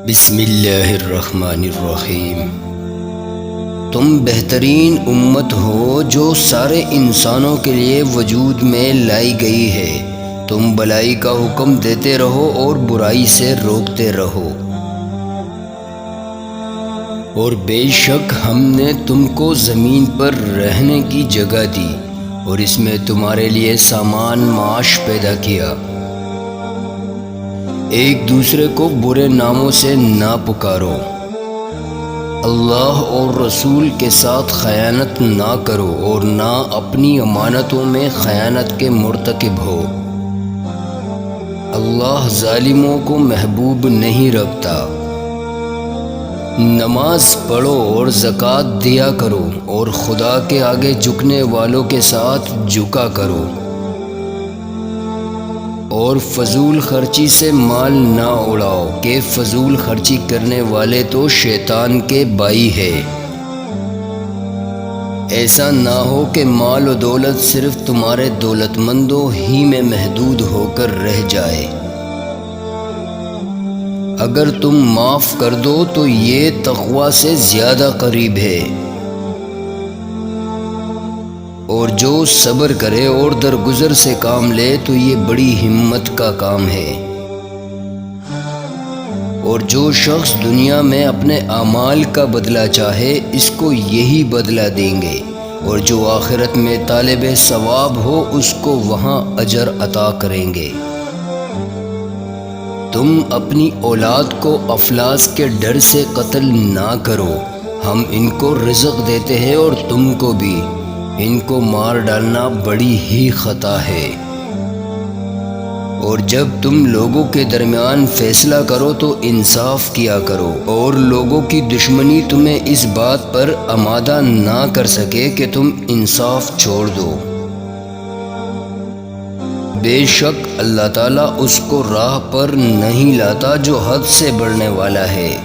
بسم اللہ الرحمن الرحیم۔ تم بہترین امت ہو جو سارے انسانوں کے لیے وجود میں لائی گئی ہے۔ تم بھلائی کا حکم دیتے رہو اور برائی سے روکتے رہو، اور بے شک ہم نے تم کو زمین پر رہنے کی جگہ دی اور اس میں تمہارے لیے سامان معاش پیدا کیا۔ ایک دوسرے کو برے ناموں سے نہ پکارو، اللہ اور رسول کے ساتھ خیانت نہ کرو اور نہ اپنی امانتوں میں خیانت کے مرتکب ہو۔ اللہ ظالموں کو محبوب نہیں رکھتا۔ نماز پڑھو اور زکوٰۃ دیا کرو اور خدا کے آگے جھکنے والوں کے ساتھ جھکا کرو، اور فضول خرچی سے مال نہ اڑاؤ کہ فضول خرچی کرنے والے تو شیطان کے بھائی ہے۔ ایسا نہ ہو کہ مال و دولت صرف تمہارے دولت مندوں ہی میں محدود ہو کر رہ جائے۔ اگر تم معاف کر دو تو یہ تقوی سے زیادہ قریب ہے، اور جو صبر کرے اور درگزر سے کام لے تو یہ بڑی ہمت کا کام ہے۔ اور جو شخص دنیا میں اپنے اعمال کا بدلہ چاہے اس کو یہی بدلہ دیں گے، اور جو آخرت میں طالب ثواب ہو اس کو وہاں اجر عطا کریں گے۔ تم اپنی اولاد کو افلاس کے ڈر سے قتل نہ کرو، ہم ان کو رزق دیتے ہیں اور تم کو بھی، ان کو مار ڈالنا بڑی ہی خطا ہے۔ اور جب تم لوگوں کے درمیان فیصلہ کرو تو انصاف کیا کرو، اور لوگوں کی دشمنی تمہیں اس بات پر آمادہ نہ کر سکے کہ تم انصاف چھوڑ دو۔ بے شک اللہ تعالیٰ اس کو راہ پر نہیں لاتا جو حد سے بڑھنے والا ہے۔